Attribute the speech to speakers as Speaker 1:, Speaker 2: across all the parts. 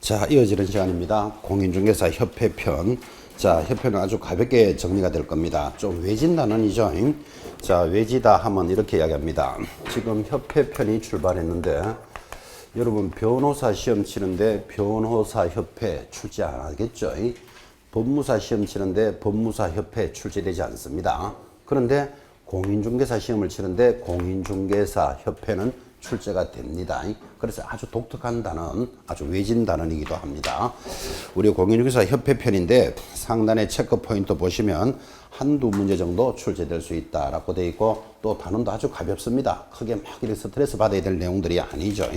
Speaker 1: 자, 이어지는 시간입니다. 공인중개사 협회편. 자, 협회는 아주 가볍게 정리가 될 겁니다. 좀 외진 단원이죠. 자, 외지다 하면 이렇게 이야기합니다. 지금 협회편이 출발했는데 여러분 변호사 시험 치는데 변호사 협회 출제 안 하겠죠. 법무사 시험 치는데 법무사 협회 출제되지 않습니다. 그런데 공인중개사 시험을 치는데 공인중개사 협회는 출제가 됩니다. 그래서 아주 독특한 단원, 아주 외진 단원이기도 합니다. 우리 공인중개사 협회 편인데 상단에 체크 포인트 보시면 한두 문제 정도 출제될 수 있다라고 되어 있고 또 단원도 아주 가볍습니다. 크게 막 이렇게 스트레스 받아야 될 내용들이 아니죠.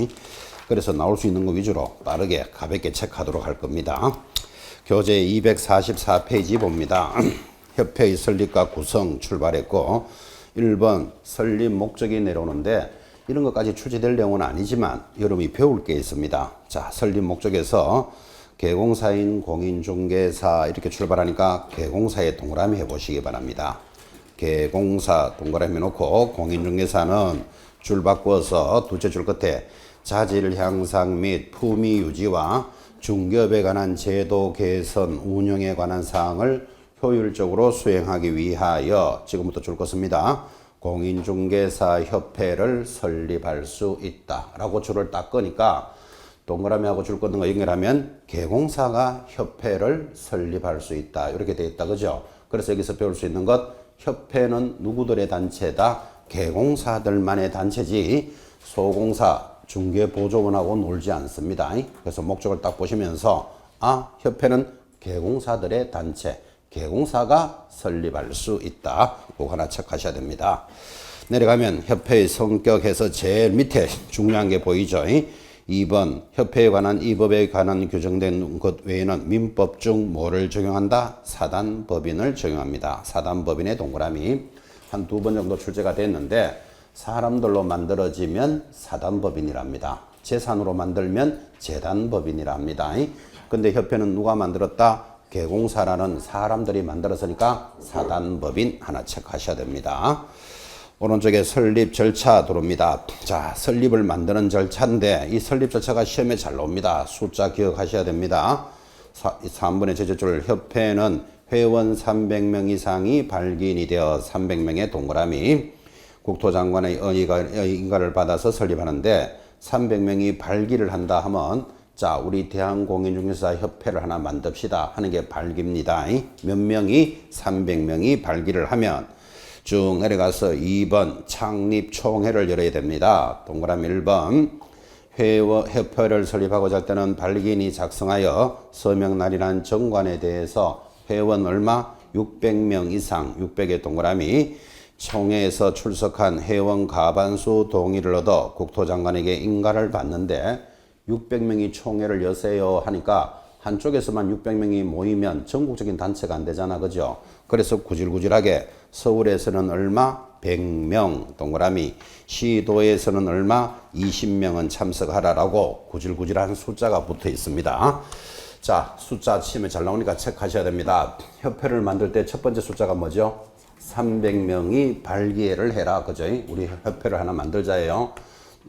Speaker 1: 그래서 나올 수 있는 거 위주로 빠르게 가볍게 체크하도록 할 겁니다. 교재 244페이지 봅니다. 협회의 설립과 구성 출발했고 1번 설립 목적이 내려오는데 이런 것까지 출제될 내용은 아니지만 여러분이 배울 게 있습니다. 자, 설립 목적에서 개공사인 공인중개사 이렇게 출발하니까 개공사에 동그라미 해보시기 바랍니다. 개공사 동그라미 해놓고 공인중개사는 줄 바꾸어서 둘째 줄 끝에 자질 향상 및 품위 유지와 중개업에 관한 제도 개선 운영에 관한 사항을 효율적으로 수행하기 위하여 지금부터 줄 것입니다. 공인중개사 협회를 설립할 수 있다 라고 줄을 딱 끄니까 동그라미하고 줄 끄는 거 연결하면 개공사가 협회를 설립할 수 있다 이렇게 되어 있다 그죠. 그래서 여기서 배울 수 있는 것 협회는 누구들의 단체다 개공사들만의 단체지 소공사 중개보조원하고 놀지 않습니다. 그래서 목적을 딱 보시면서 협회는 개공사들의 단체 개공사가 설립할 수 있다. 그거 하나 체크하셔야 됩니다. 내려가면 협회의 성격에서 제일 밑에 중요한 게 보이죠. 2번 협회에 관한 이 법에 관한 규정된 것 외에는 민법 중 뭐를 적용한다? 사단법인을 적용합니다. 사단법인의 동그라미 한 두 번 정도 출제가 됐는데 사람들로 만들어지면 사단법인이랍니다. 재산으로 만들면 재단법인이랍니다. 근데 협회는 누가 만들었다? 개공사라는 사람들이 만들었으니까 사단법인 하나 체크하셔야 됩니다. 오른쪽에 설립 절차 들어옵니다. 자, 설립을 만드는 절차인데 이 설립 절차가 시험에 잘 나옵니다. 숫자 기억하셔야 됩니다. 3번의 제재줄 협회는 회원 300명 이상이 발기인이 되어 300명의 동그라미 국토장관의 인가를 받아서 설립하는데 300명이 발기를 한다 하면 자, 우리 대한공인중개사 협회를 하나 만듭시다 하는 게 발기입니다. 몇 명이 300명이 발기를 하면 쭉 내려가서 2번 창립총회를 열어야 됩니다. 동그라미 1번 협회를 설립하고자 할 때는 발기인이 작성하여 서명날이란 정관에 대해서 회원 얼마? 600명 이상 600의 동그라미 총회에서 출석한 회원 과반수 동의를 얻어 국토장관에게 인가를 받는데 600명이 총회를 여세요 하니까 한쪽에서만 600명이 모이면 전국적인 단체가 안 되잖아 그죠. 그래서 구질구질하게 서울에서는 얼마 100명 동그라미 시도에서는 얼마 20명은 참석하라라고 구질구질한 숫자가 붙어 있습니다. 자, 숫자 치면 잘 나오니까 체크하셔야 됩니다. 협회를 만들 때 첫 번째 숫자가 뭐죠? 300명이 발기를 해라 그죠. 우리 협회를 하나 만들자예요.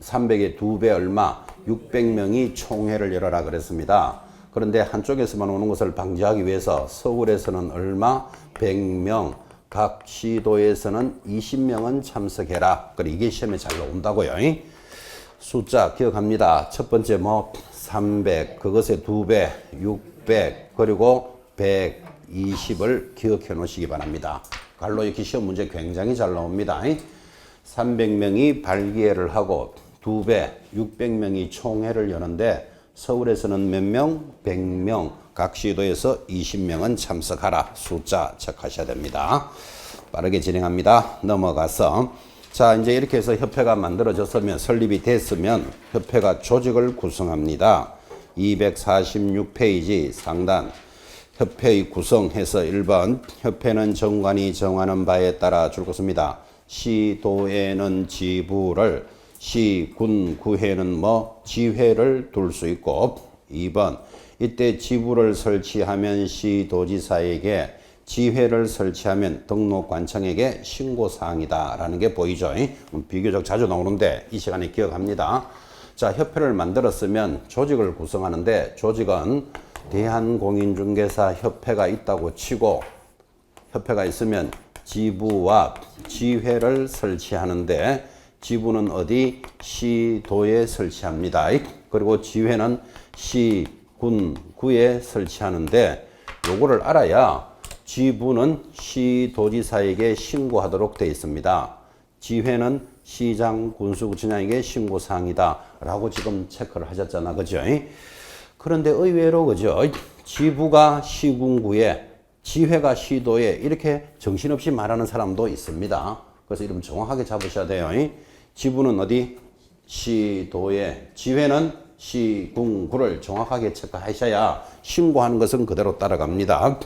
Speaker 1: 300의 2배 얼마? 600명이 총회를 열어라 그랬습니다. 그런데 한쪽에서만 오는 것을 방지하기 위해서 서울에서는 얼마? 100명, 각 시도에서는 20명은 참석해라. 그래 이게 시험에 잘 나온다고요. 숫자 기억합니다. 첫 번째 300, 그것의 2배, 600, 그리고 120을 기억해 놓으시기 바랍니다. 갈로 이렇게 시험 문제 굉장히 잘 나옵니다. 300명이 발기회를 하고 2배 600명이 총회를 여는데 서울에서는 몇 명? 100명 각 시도에서 20명은 참석하라. 숫자 체크하셔야 됩니다. 빠르게 진행합니다. 넘어가서 자 이제 이렇게 해서 협회가 만들어졌으면 설립이 됐으면 협회가 조직을 구성합니다. 246페이지 상단 협회의 구성해서 1번 협회는 정관이 정하는 바에 따라 줄 것입니다. 시도에는 지부를 시, 군, 구회는 지회를 둘 수 있고 2번 이때 지부를 설치하면 시도지사에게 지회를 설치하면 등록관청에게 신고사항이다 라는 게 보이죠. 비교적 자주 나오는데 이 시간에 기억합니다. 자, 협회를 만들었으면 조직을 구성하는데 조직은 대한공인중개사 협회가 있다고 치고 협회가 있으면 지부와 지회를 설치하는데 지부는 어디? 시도에 설치합니다. 그리고 지회는 시, 군, 구에 설치하는데 요거를 알아야 지부는 시도지사에게 신고하도록 되어 있습니다. 지회는 시장, 군수구청장에게 신고사항이다 라고 지금 체크를 하셨잖아. 그죠? 그런데 의외로 그죠? 지부가 시군구에 지회가 시도에 이렇게 정신없이 말하는 사람도 있습니다. 그래서 이름 정확하게 잡으셔야 돼요. 지부는 어디? 시도에, 지회는 시군구를 정확하게 체크하셔야 신고하는 것은 그대로 따라갑니다.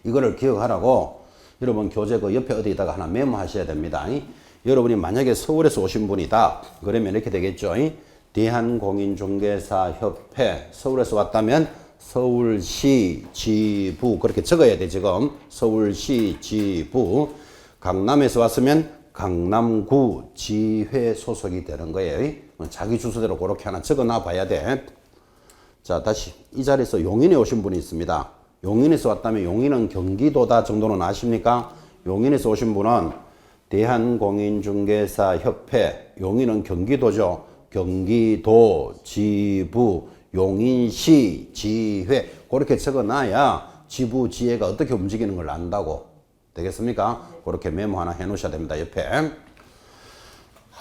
Speaker 1: 이거를 기억하라고 여러분 교재 그 옆에 어디다가 하나 메모하셔야 됩니다. 여러분이 만약에 서울에서 오신 분이다. 그러면 이렇게 되겠죠. 대한공인중개사협회 서울에서 왔다면 서울시 지부 그렇게 적어야 돼 지금. 서울시 지부. 강남에서 왔으면 강남구 지회 소속이 되는 거예요. 자기 주소대로 그렇게 하나 적어놔 봐야 돼. 자, 다시 이 자리에서 용인에 오신 분이 있습니다. 용인에서 왔다면 용인은 경기도다 정도는 아십니까? 용인에서 오신 분은 대한공인중개사협회, 용인은 경기도죠. 경기도 지부, 용인시 지회 그렇게 적어놔야 지부 지회가 어떻게 움직이는 걸 안다고. 되겠습니까? 그렇게 메모 하나 해놓으셔야 됩니다. 옆에. 한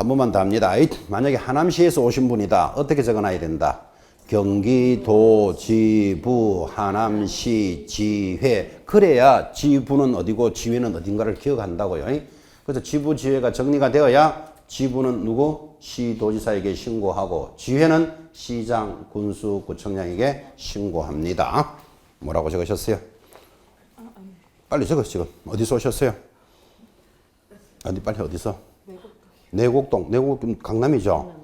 Speaker 1: 번만 더 합니다. 만약에 하남시에서 오신 분이다. 어떻게 적어놔야 된다? 경기도 지부 하남시 지회. 그래야 지부는 어디고 지회는 어딘가를 기억한다고요. 그래서 지부 지회가 정리가 되어야 지부는 누구? 시도지사에게 신고하고 지회는 시장, 군수, 구청장에게 신고합니다. 뭐라고 적으셨어요? 빨리 적어 지금. 어디서 오셨어요? 어디 빨리 어디서? 내곡동. 내곡동 강남이죠?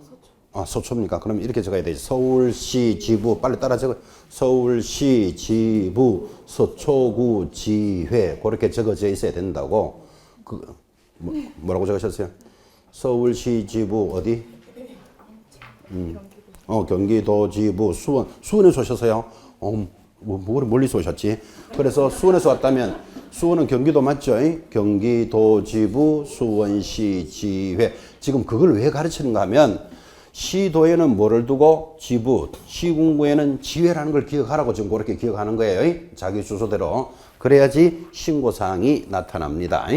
Speaker 1: 서초입니까? 그럼 이렇게 적어야 되지. 서울시 지부 빨리 따라 적어. 서울시 지부 서초구 지회 그렇게 적어져 있어야 된다고. 뭐라고 적으셨어요? 서울시 지부 어디? 경기도 지부 수원. 수원에서 오셨어요? 멀리서 오셨지? 그래서 수원에서 왔다면 수원은 경기도 맞죠? 경기도 지부 수원시 지회. 지금 그걸 왜 가르치는가 하면 시도에는 뭐를 두고 지부, 시군구에는 지회라는 걸 기억하라고 지금 그렇게 기억하는 거예요. 자기 주소대로. 그래야지 신고사항이 나타납니다.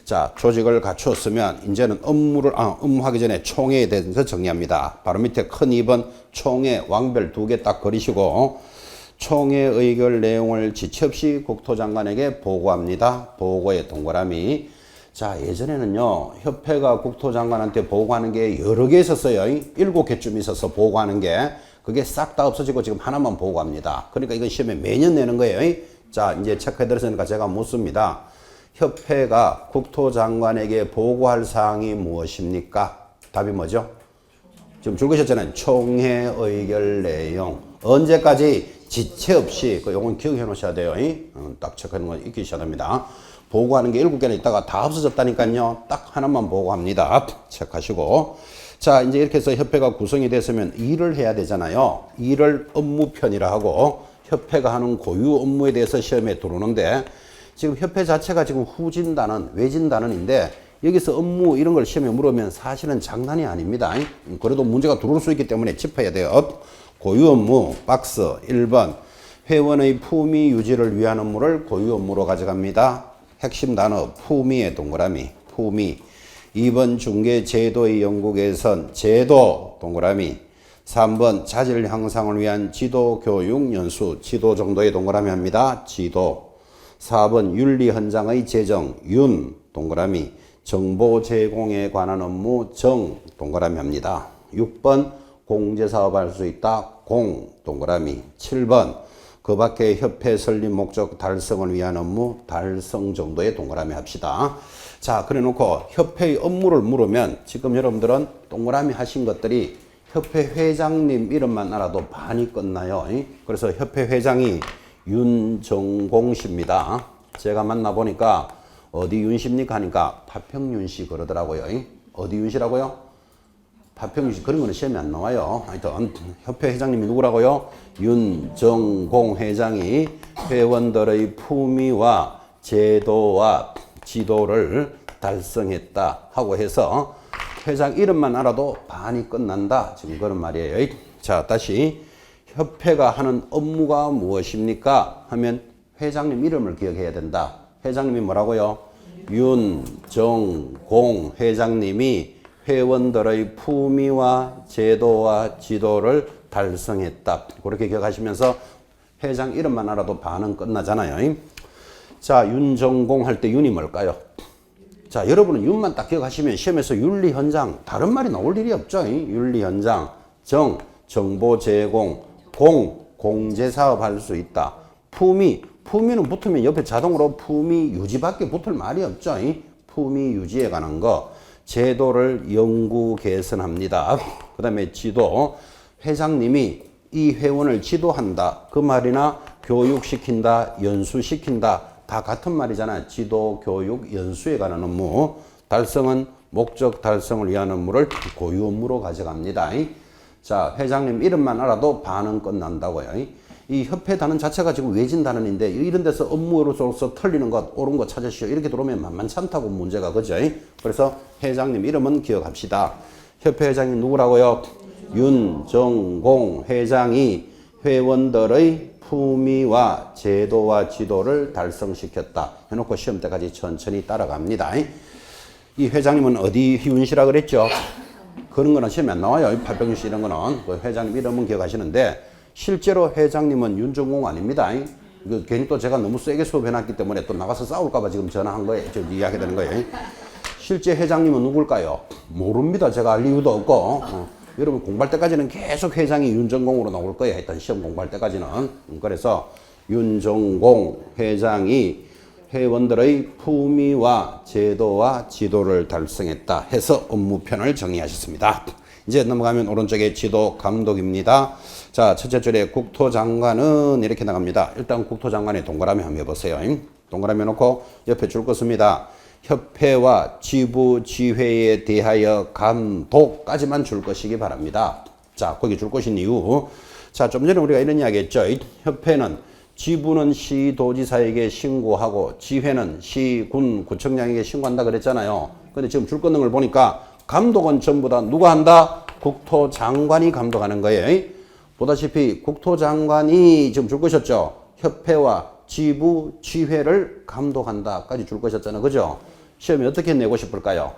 Speaker 1: 자, 조직을 갖추었으면 이제는 업무하기 전에 총회에 대해서 정리합니다. 바로 밑에 큰 2번 총회 왕별 2개 딱 그리시고 총회 의결 내용을 지체 없이 국토장관에게 보고합니다. 보고의 동그라미. 자, 예전에는요, 협회가 국토장관한테 보고하는 게 여러 개 있었어요. 7개쯤 있어서 보고하는 게. 그게 싹 다 없어지고 지금 하나만 보고합니다. 그러니까 이건 시험에 매년 내는 거예요. 자, 이제 체크해드렸으니까 제가 묻습니다. 협회가 국토장관에게 보고할 사항이 무엇입니까? 답이 뭐죠? 지금 줄 것이었잖아요. 총회 의결 내용. 언제까지? 지체 없이. 요건 기억해 놓으셔야 돼요. 딱 체크하는 거 익히셔야 됩니다. 보고하는 게 7개나 있다가 다 없어졌다니까요. 딱 하나만 보고합니다. 체크하시고. 자, 이제 이렇게 해서 협회가 구성이 됐으면 일을 해야 되잖아요. 일을 업무편이라 하고 협회가 하는 고유 업무에 대해서 시험에 들어오는데 지금 협회 자체가 지금 후진단원, 외진단원인데 여기서 업무 이런 걸 시험에 물으면 사실은 장난이 아닙니다. 그래도 문제가 들어올 수 있기 때문에 짚어야 돼요. 고유 업무 박스 1번 회원의 품위 유지를 위한 업무를 고유 업무로 가져갑니다. 핵심 단어 품위의 동그라미 품위. 2번 중개 제도의 연구 개선 제도 동그라미. 3번 자질 향상을 위한 지도 교육 연수 지도 정도의 동그라미 합니다. 지도. 4번 윤리 헌장의 제정 윤 동그라미. 정보 제공에 관한 업무 정 동그라미 합니다. 6번 공제사업 할 수 있다 공 동그라미. 7번 그 밖에 협회 설립 목적 달성을 위한 업무 달성 정도의 동그라미 합시다. 자, 그래 놓고 협회의 업무를 물으면 지금 여러분들은 동그라미 하신 것들이 협회 회장님 이름만 알아도 반이 끝나요. 그래서 협회 회장이 윤정공 씨입니다. 제가 만나보니까 어디 윤 씨입니까 하니까 파평윤 씨 그러더라고요. 어디 윤 씨라고요? 파평유지 그런 거는 시험에 안 나와요. 하여튼 협회 회장님이 누구라고요? 윤정공 회장이 회원들의 품위와 제도와 지도를 달성했다 하고 해서 회장 이름만 알아도 반이 끝난다. 지금 그런 말이에요. 자, 다시 협회가 하는 업무가 무엇입니까? 하면 회장님 이름을 기억해야 된다. 회장님이 뭐라고요? 윤정공 회장님이 회원들의 품위와 제도와 지도를 달성했다. 그렇게 기억하시면서 회장 이름만 알아도 반은 끝나잖아요. 자, 윤정공 할 때 윤이 뭘까요? 자, 여러분은 윤만 딱 기억하시면 시험에서 윤리 현장 다른 말이 나올 일이 없죠. 윤리 현장, 정, 정보 제공, 공, 공제 사업 할 수 있다. 품위, 품위는 붙으면 옆에 자동으로 품위 유지밖에 붙을 말이 없죠. 품위 유지에 관한 거. 제도를 연구 개선합니다. 그 다음에 지도, 회장님이 이 회원을 지도한다. 그 말이나 교육시킨다, 연수시킨다. 다 같은 말이잖아요. 지도, 교육, 연수에 관한 업무. 달성은 목적 달성을 위한 업무를 고유 업무로 가져갑니다. 자, 회장님 이름만 알아도 반은 끝난다고요. 이 협회 단원 자체가 지금 외진 단원인데 이런 데서 업무로서 틀리는 것, 옳은 것 찾으시오. 이렇게 들어오면 만만찮다고 문제가 그죠? 그래서 회장님 이름은 기억합시다. 협회 회장이 누구라고요? 윤정공 회장이 회원들의 품위와 제도와 지도를 달성시켰다. 해놓고 시험 때까지 천천히 따라갑니다. 이 회장님은 어디 윤씨라 그랬죠? 그런 거는 시험에 안 나와요. 파병유씨 이런 거는. 그 회장님 이름은 기억하시는데 실제로 회장님은 윤정공 아닙니다. 괜히 또 제가 너무 세게 수업해놨기 때문에 또 나가서 싸울까봐 지금 전화한 거예요. 저 이야기 되는 거예요. 실제 회장님은 누굴까요? 모릅니다. 제가 알 이유도 없고. 여러분 공부할 때까지는 계속 회장이 윤정공으로 나올 거예요. 하여튼 시험 공부할 때까지는. 그래서 윤정공 회장이 회원들의 품위와 제도와 지도를 달성했다 해서 업무편을 정리하셨습니다. 이제 넘어가면 오른쪽에 지도 감독입니다. 자, 첫째 줄에 국토장관은 이렇게 나갑니다. 일단 국토장관의 동그라미 한번 해보세요. 동그라미 해놓고 옆에 줄 것입니다. 협회와 지부 지회에 대하여 감독까지만 줄 것이기 바랍니다. 자, 거기 줄 것인 이유. 자, 좀 전에 우리가 이런 이야기 했죠. 협회는 지부는 시도지사에게 신고하고 지회는 시, 군, 구청장에게 신고한다 그랬잖아요. 근데 지금 줄 것는 걸 보니까 감독은 전부 다 누가 한다? 국토장관이 감독하는 거예요. 보다시피 국토장관이 지금 줄 것이었죠. 협회와 지부, 지회를 감독한다까지 줄 것이었잖아요. 그죠? 시험에 어떻게 내고 싶을까요?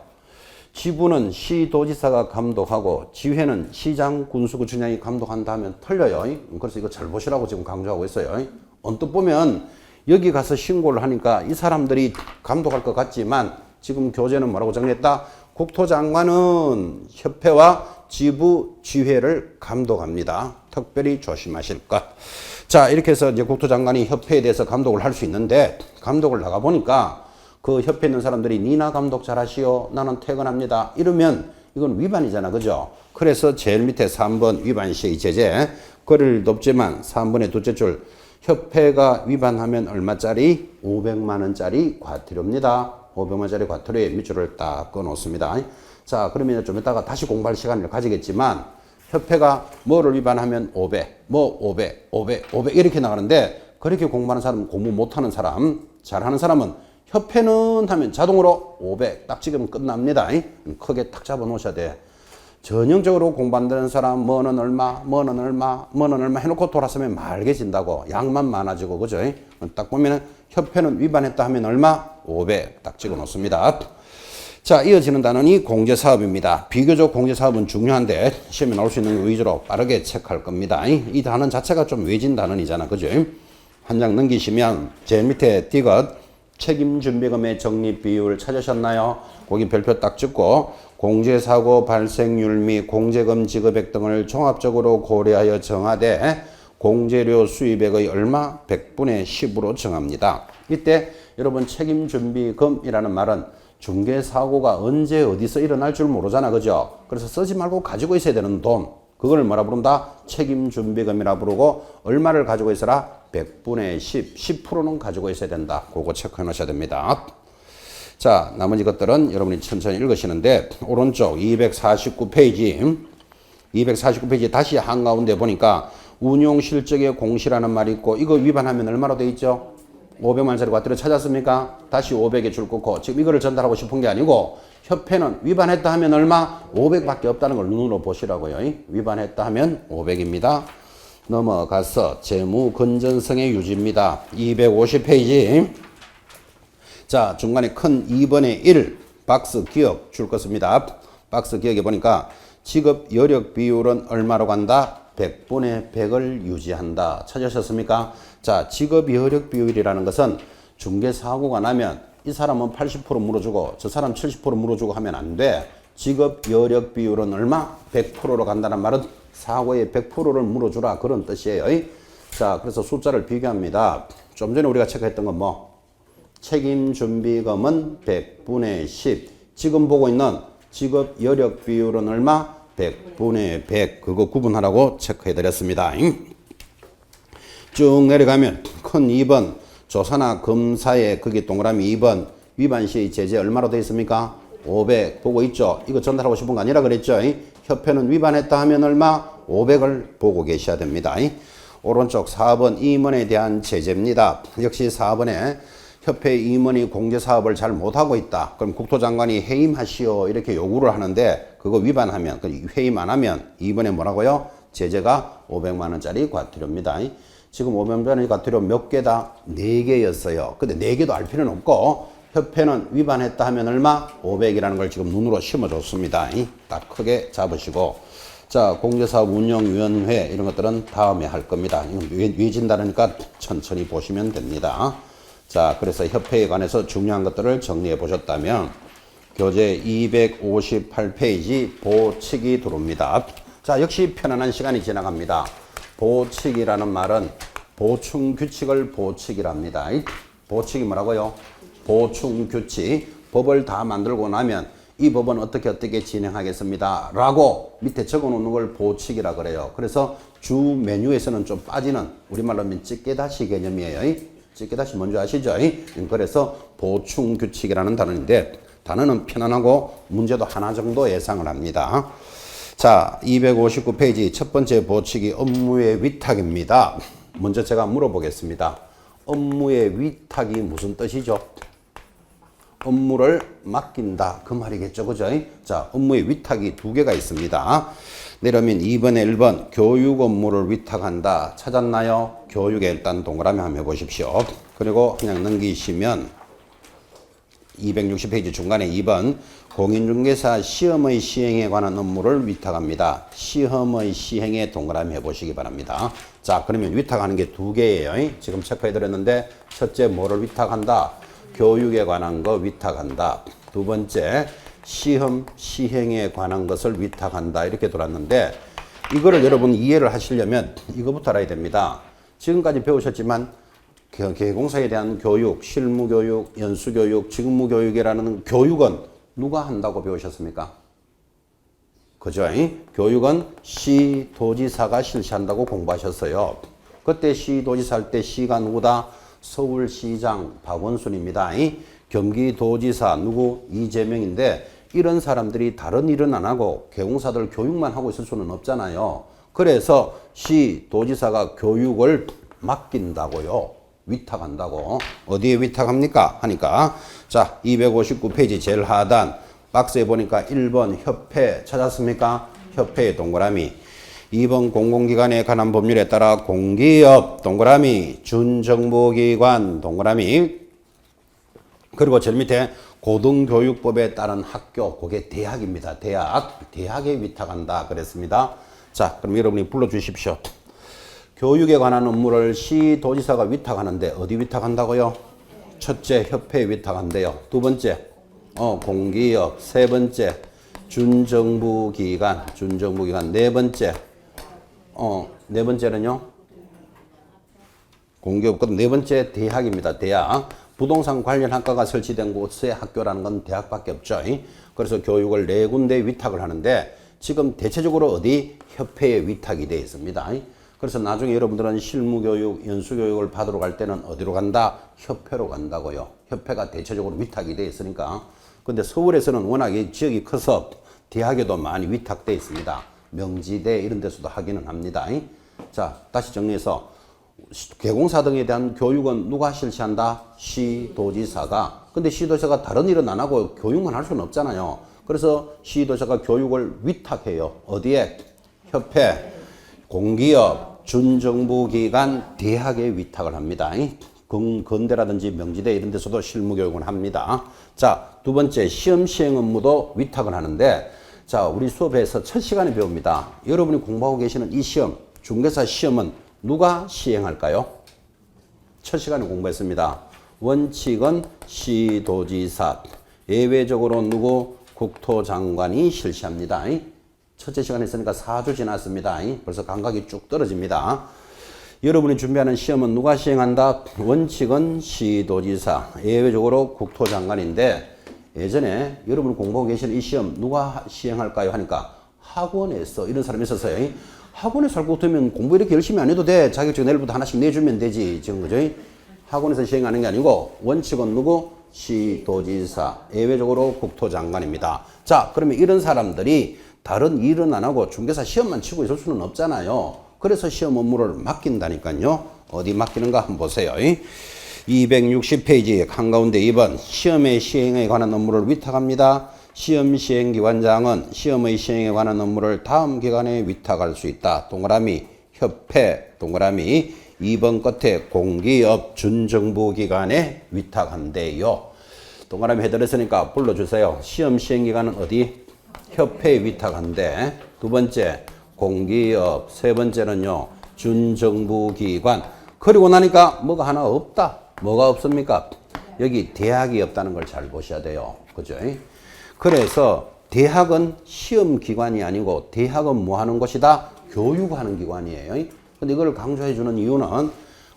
Speaker 1: 지부는 시도지사가 감독하고 지회는 시장, 군수구청장이 감독한다 하면 틀려요. 그래서 이거 잘 보시라고 지금 강조하고 있어요. 언뜻 보면 여기 가서 신고를 하니까 이 사람들이 감독할 것 같지만 지금 교재는 뭐라고 정리했다? 국토장관은 협회와 지부, 지회를 감독합니다. 특별히 조심하실 것. 자, 이렇게 해서 이제 국토장관이 협회에 대해서 감독을 할 수 있는데 감독을 나가보니까 그 협회에 있는 사람들이 니나 감독 잘하시오. 나는 퇴근합니다. 이러면 이건 위반이잖아. 그죠? 그래서 제일 밑에 3번 위반 시의 제재. 거리를 높지만 3번의 둘째 줄. 협회가 위반하면 얼마짜리? 500만 원짜리 과태료입니다. 500만 원짜리 과태료에 밑줄을 딱 꺼놓습니다. 자, 그러면 좀 이따가 다시 공부할 시간을 가지겠지만 협회가 뭐를 위반하면 500, 뭐 500, 500, 500 이렇게 나가는데 그렇게 공부하는 사람, 공부 못하는 사람, 잘하는 사람은 협회는 하면 자동으로 500 딱 찍으면 끝납니다. 크게 딱 잡아 놓으셔야 돼. 전형적으로 공부 안 되는 사람 뭐는 얼마, 뭐는 얼마, 뭐는 얼마 해놓고 돌아서면 말개진다고. 양만 많아지고 그죠? 딱 보면은 협회는 위반했다 하면 얼마? 500 딱 찍어 놓습니다. 자, 이어지는 단원이 공제사업입니다. 비교적 공제사업은 중요한데 시험에 나올 수 있는 위주로 빠르게 체크할 겁니다. 이 단원 자체가 좀 외진 단원이잖아. 그죠? 한 장 넘기시면 제일 밑에 디귿 책임준비금의 적립 비율 찾으셨나요? 거기 별표 딱 찍고 공제사고 발생률 및 공제금 지급액 등을 종합적으로 고려하여 정하되 공제료 수입액의 얼마? 100분의 10으로 정합니다. 이때 여러분 책임준비금이라는 말은 중개사고가 언제 어디서 일어날 줄 모르잖아. 그죠? 그래서 쓰지 말고 가지고 있어야 되는 돈. 그걸 뭐라 부른다? 책임준비금이라 부르고 얼마를 가지고 있어라? 100분의 10, 10%는 가지고 있어야 된다. 그거 체크해 놓으셔야 됩니다. 자, 나머지 것들은 여러분이 천천히 읽으시는데, 오른쪽 249페이지, 249페이지 다시 한가운데 보니까 운용 실적의 공시라는 말이 있고, 이거 위반하면 얼마로 돼 있죠? 500만원짜리 과태료 찾았습니까? 다시 500에 줄 끊고, 지금 이거를 전달하고 싶은 게 아니고, 협회는 위반했다 하면 얼마? 500밖에 없다는 걸 눈으로 보시라고요. 위반했다 하면 500입니다. 넘어가서 재무 건전성의 유지입니다. 250페이지. 자, 중간에 큰 2번에 1 박스 기억 줄 것입니다. 박스 기억에 보니까 지급 여력 비율은 얼마로 간다? 100분의 100을 유지한다. 찾으셨습니까? 자, 지급 여력 비율이라는 것은 중개사고가 나면 이 사람은 80% 물어주고 저 사람 70% 물어주고 하면 안 돼. 지급 여력 비율은 얼마? 100%로 간다는 말은 사고의 100%를 물어주라, 그런 뜻이에요. 자, 그래서 숫자를 비교합니다. 좀 전에 우리가 체크했던 건 뭐? 책임 준비금은 100분의 10. 지금 보고 있는 지급 여력 비율은 얼마? 100분의 100. 그거 구분하라고 체크해 드렸습니다. 쭉 내려가면 큰 2번 조사나 검사의 거기 동그라미 2번 위반 시 제재 얼마로 되어 있습니까? 500 보고 있죠. 이거 전달하고 싶은 거 아니라 그랬죠. 협회는 위반했다 하면 얼마? 500을 보고 계셔야 됩니다. 오른쪽 4번 임원에 대한 제재입니다. 역시 4번에 협회 임원이 공제사업을 잘 못하고 있다. 그럼 국토장관이 해임하시오 이렇게 요구를 하는데 그거 위반하면, 회임 안 하면 이번에 뭐라고요? 제재가 500만 원짜리 과태료입니다. 지금 500만 원짜리 과태료 몇 개다? 4개였어요. 근데 4개도 알 필요는 없고 협회는 위반했다 하면 얼마? 500이라는 걸 지금 눈으로 심어줬습니다. 딱 크게 잡으시고, 자, 공제사업 운영위원회 이런 것들은 다음에 할 겁니다. 이건 외진다니까 천천히 보시면 됩니다. 자, 그래서 협회에 관해서 중요한 것들을 정리해 보셨다면 교재 258페이지 보칙이 들어옵니다. 자, 역시 편안한 시간이 지나갑니다. 보칙이라는 말은 보충 규칙을 보칙이랍니다. 보칙이 뭐라고요? 보충 규칙. 법을 다 만들고 나면 이 법은 어떻게 진행하겠습니다 라고 밑에 적어 놓는 걸 보칙이라 그래요. 그래서 주 메뉴에서는 좀 빠지는, 우리말로 하면 찌개다시 개념이에요. 찌개다시 뭔지 아시죠? 그래서 보충 규칙이라는 단어인데, 단어는 편안하고 문제도 하나 정도 예상을 합니다. 자, 259페이지 첫 번째 보칙이 업무의 위탁입니다. 먼저 제가 물어보겠습니다. 업무의 위탁이 무슨 뜻이죠? 업무를 맡긴다, 그 말이겠죠, 그죠? 자, 업무의 위탁이 2개가 있습니다. 내려면 2번에 1번 교육 업무를 위탁한다. 찾았나요? 교육에 일단 동그라미 한번 해보십시오. 그리고 그냥 넘기시면 260페이지 중간에 2번 공인중개사 시험의 시행에 관한 업무를 위탁합니다. 시험의 시행에 동그라미 해보시기 바랍니다. 자, 그러면 위탁하는 게 2개예요. 지금 체크해드렸는데, 첫째 뭐를 위탁한다? 교육에 관한 거 위탁한다. 두 번째 시험 시행에 관한 것을 위탁한다. 이렇게 돌았는데, 이거를 여러분 이해를 하시려면 이거부터 알아야 됩니다. 지금까지 배우셨지만 개공사에 대한 교육, 실무교육, 연수교육, 직무교육이라는 교육은 누가 한다고 배우셨습니까? 그죠? 교육은 시도지사가 실시한다고 공부하셨어요. 그때 시도지사 할 때 시가 누구다? 서울시장 박원순입니다. 경기도지사 누구? 이재명인데, 이런 사람들이 다른 일은 안 하고 개공사들 교육만 하고 있을 수는 없잖아요. 그래서 시도지사가 교육을 맡긴다고요. 위탁한다고. 어디에 위탁합니까? 하니까, 자, 259페이지 제일 하단 박스에 보니까 1번 협회 찾았습니까? 협회의 동그라미. 2번 공공기관에 관한 법률에 따라 공기업 동그라미, 준정부기관 동그라미, 그리고 제일 밑에 고등교육법에 따른 학교, 그게 대학입니다. 대학에 위탁한다 그랬습니다. 자, 그럼 여러분이 불러주십시오. 교육에 관한 업무를 시도지사가 위탁하는데 어디 위탁한다고요? 첫째, 협회에 위탁한대요. 두 번째, 공기업. 세 번째, 준정부기관. 네 번째, 네 번째는요? 공기업. 네 번째, 대학입니다. 대학. 부동산 관련 학과가 설치된 곳의 학교라는 건 대학밖에 없죠. 그래서 교육을 4군데 위탁을 하는데, 지금 대체적으로 어디? 협회에 위탁이 되어 있습니다. 그래서 나중에 여러분들은 실무교육, 연수교육을 받으러 갈 때는 어디로 간다? 협회로 간다고요. 협회가 대체적으로 위탁이 돼 있으니까. 근데 서울에서는 워낙에 지역이 커서 대학에도 많이 위탁돼 있습니다. 명지대 이런 데서도 하기는 합니다. 자, 다시 정리해서 개공사 등에 대한 교육은 누가 실시한다? 시도지사가. 근데 시도지사가 다른 일은 안 하고 교육만 할 수는 없잖아요. 그래서 시도지사가 교육을 위탁해요. 어디에? 협회, 공기업, 준정부기관, 대학에 위탁을 합니다. 건대라든지 명지대 이런 데서도 실무교육을 합니다. 자, 두 번째 시험 시행 업무도 위탁을 하는데, 자, 우리 수업에서 첫 시간에 배웁니다. 여러분이 공부하고 계시는 이 시험, 중개사 시험은 누가 시행할까요? 첫 시간에 공부했습니다. 원칙은 시도지사, 예외적으로 누구? 국토장관이 실시합니다. 첫째 시간에 했으니까 4주 지났습니다. 벌써 감각이 쭉 떨어집니다. 여러분이 준비하는 시험은 누가 시행한다? 원칙은 시도지사, 예외적으로 국토장관인데, 예전에 여러분이 공부하고 계시는 이 시험 누가 시행할까요? 하니까 학원에서 이런 사람이 있었어요. 학원에서 살고 되면 공부 이렇게 열심히 안 해도 돼. 자격증 내일부터 하나씩 내주면 되지. 지금 그죠? 학원에서 시행하는 게 아니고 원칙은 누구? 시도지사, 예외적으로 국토장관입니다. 자, 그러면 이런 사람들이 다른 일은 안 하고 중개사 시험만 치고 있을 수는 없잖아요. 그래서 시험 업무를 맡긴다니까요. 어디 맡기는가 한번 보세요. 260페이지 한가운데 2번 시험의 시행에 관한 업무를 위탁합니다. 시험 시행기관장은 시험의 시행에 관한 업무를 다음 기관에 위탁할 수 있다. 동그라미 협회, 동그라미 2번 끝에 공기업 준정부기관에 위탁한대요. 동그라미 해드렸으니까 불러주세요. 시험 시행기관은 어디? 협회에 위탁한대. 두 번째 공기업, 세 번째는요 준정부기관. 그리고 나니까 뭐가 하나 없다. 뭐가 없습니까? 여기 대학이 없다는 걸 잘 보셔야 돼요. 그죠? 그래서 대학은 시험기관이 아니고 대학은 뭐 하는 것이다? 교육하는 기관이에요. 근데 이걸 강조해 주는 이유는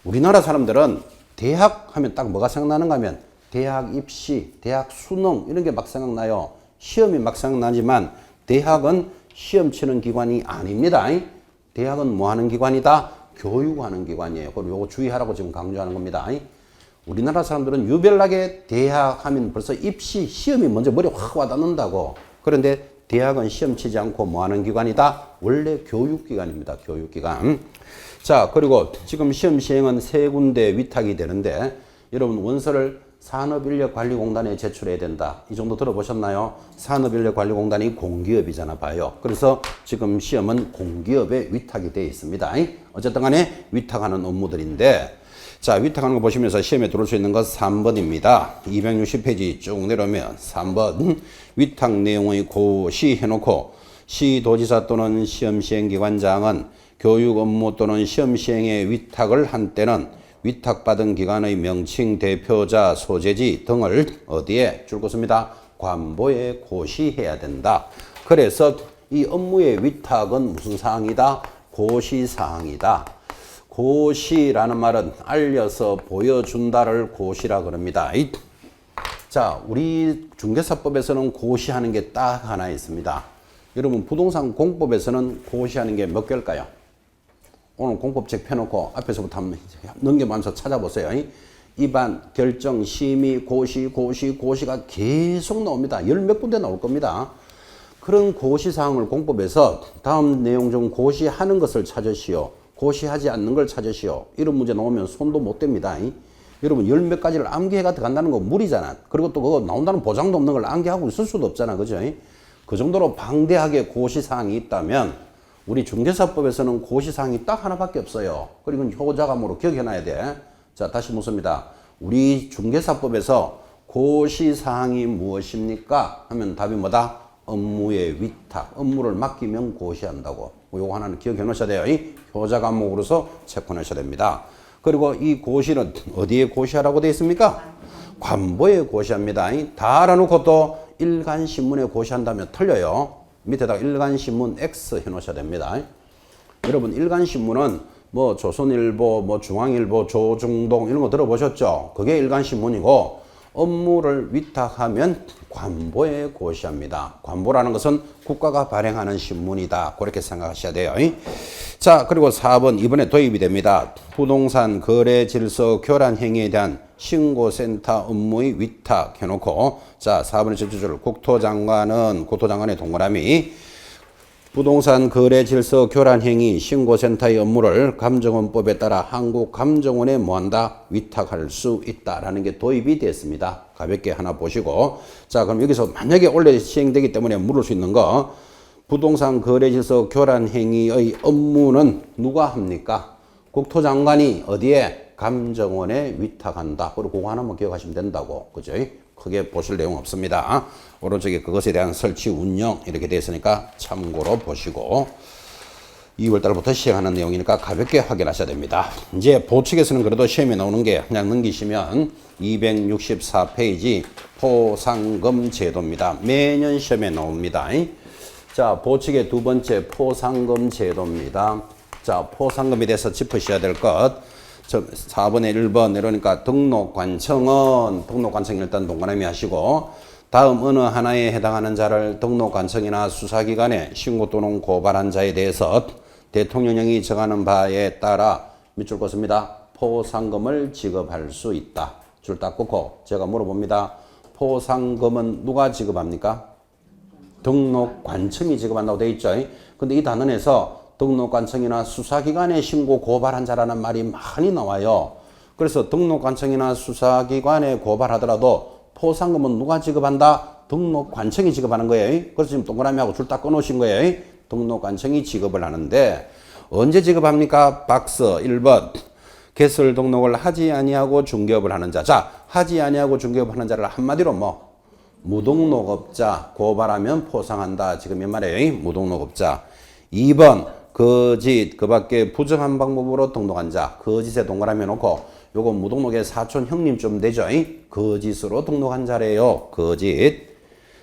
Speaker 1: 우리나라 사람들은 대학 하면 딱 뭐가 생각나는가 하면 대학 입시, 대학 수능 이런 게 막 생각나요. 시험이 막 생각나지만 대학은 시험 치는 기관이 아닙니다. 대학은 뭐 하는 기관이다? 교육하는 기관이에요. 그리고 요거 주의하라고 지금 강조하는 겁니다. 우리나라 사람들은 유별나게 대학 하면 벌써 입시, 시험이 먼저 머리에 확 와닿는다고. 그런데 대학은 시험 치지 않고 뭐 하는 기관이다? 원래 교육기관입니다. 교육기관. 자, 그리고 지금 시험 시행은 세 군데 위탁이 되는데 여러분 원서를 산업인력관리공단에 제출해야 된다. 이 정도 들어보셨나요? 산업인력관리공단이 공기업이잖아 봐요. 그래서 지금 시험은 공기업에 위탁이 되어 있습니다. 어쨌든 간에 위탁하는 업무들인데, 자, 위탁하는 거 보시면서 시험에 들어올 수 있는 것 3번입니다. 260페이지 쭉 내려오면 3번 위탁 내용의 고시 해놓고 시도지사 또는 시험시행기관장은 교육 업무 또는 시험 시행에 위탁을 한 때는 위탁받은 기관의 명칭, 대표자, 소재지 등을 어디에 줄것입니다. 관보에 고시해야 된다. 그래서 이 업무의 위탁은 무슨 사항이다? 고시사항이다. 고시라는 말은 알려서 보여준다를 고시라 그럽니다. 자, 우리 중개사법에서는 고시하는 게 딱 하나 있습니다. 여러분 부동산 공법에서는 고시하는 게 몇 개일까요? 오늘 공법책 펴놓고 앞에서부터 한번 넘겨보면서 찾아보세요. 입안, 결정, 심의, 고시가 계속 나옵니다. 열 몇 군데 나올 겁니다. 그런 고시사항을 공법에서 다음 내용 중 고시하는 것을 찾으시오. 고시하지 않는 걸 찾으시오. 이런 문제 나오면 손도 못 댑니다. 여러분 열 몇 가지를 암기해가 들어간다는 거 무리잖아. 그리고 또 그거 나온다는 보장도 없는 걸 암기하고 있을 수도 없잖아. 그죠? 그 정도로 방대하게 고시사항이 있다면 우리 중개사법에서는 고시사항이 딱 하나밖에 없어요. 그리고 효자감으로 기억해놔야 돼. 자, 다시 묻습니다. 우리 중개사법에서 고시사항이 무엇입니까? 하면 답이 뭐다? 업무의 위탁. 업무를 맡기면 고시한다고. 요거 하나는 기억해 놓으셔야 돼요. 이 효자 과목으로서 체크하셔야 됩니다. 그리고 이 고시는 어디에 고시하라고 되어 있습니까? 관보에 고시합니다. 다 알아놓고 또 일간신문에 고시한다면 틀려요. 밑에다가 일간신문 X 해놓으셔야 됩니다. 여러분 일간신문은 뭐 조선일보, 뭐 중앙일보, 조중동 이런 거 들어보셨죠? 그게 일간신문이고 업무를 위탁하면 관보에 고시합니다. 관보라는 것은 국가가 발행하는 신문이다. 그렇게 생각하셔야 돼요. 자, 그리고 4번 이번에 도입이 됩니다. 부동산 거래 질서 교란 행위에 대한 신고센터 업무의 위탁 해놓고 자 4번의 절주줄 국토장관의 동그라미 부동산 거래 질서 교란 행위 신고센터의 업무를 감정원법에 따라 한국감정원에 뭐한다? 위탁할 수 있다라는 게 도입이 됐습니다. 가볍게 하나 보시고 자 그럼 여기서 만약에 원래 시행되기 때문에 물을 수 있는 거 부동산 거래 질서 교란 행위의 업무는 누가 합니까? 국토장관이 어디에? 감정원에 위탁한다. 그리고 그거 하나만 기억하시면 된다고. 그죠? 크게 보실 내용 없습니다. 오른쪽에 그것에 대한 설치 운영 이렇게 되어 있으니까 참고로 보시고 2월달부터 시행하는 내용이니까 가볍게 확인하셔야 됩니다. 이제 보측에서는 그래도 시험에 나오는 게 그냥 넘기시면 264페이지 포상금 제도입니다. 매년 시험에 나옵니다. 자, 보측의 두 번째 포상금 제도입니다. 자, 포상금에 대해서 짚으셔야 될 것. 4번에 1번 이러니까 등록관청은 등록관청 일단 동그라미 하시고 다음 어느 하나에 해당하는 자를 등록관청이나 수사기관에 신고 또는 고발한 자에 대해서 대통령령이 정하는 바에 따라 밑줄 긋습니다. 포상금을 지급할 수 있다. 줄 딱 긋고 제가 물어봅니다. 포상금은 누가 지급합니까? 등록관청이 지급한다고 되어 있죠. 근데 이 단원에서 등록관청이나 수사기관에 신고 고발한 자라는 말이 많이 나와요. 그래서 등록관청이나 수사기관에 고발하더라도 포상금은 누가 지급한다? 등록관청이 지급하는 거예요. 그래서 지금 동그라미하고 줄 딱 꺼놓으신 거예요. 등록관청이 지급을 하는데 언제 지급합니까? 박스 1번 개설 등록을 하지 아니하고 중개업을 하는 자. 자, 하지 아니하고 중개업을 하는 자를 한마디로 뭐 무등록업자 고발하면 포상한다. 지금 이 말이에요. 무등록업자. 2번 거짓 그 밖에 부정한 방법으로 등록한 자. 거짓에 동그라미 놓고 요거 무등록의 사촌 형님쯤 되죠. 거짓으로 등록한 자래요. 거짓.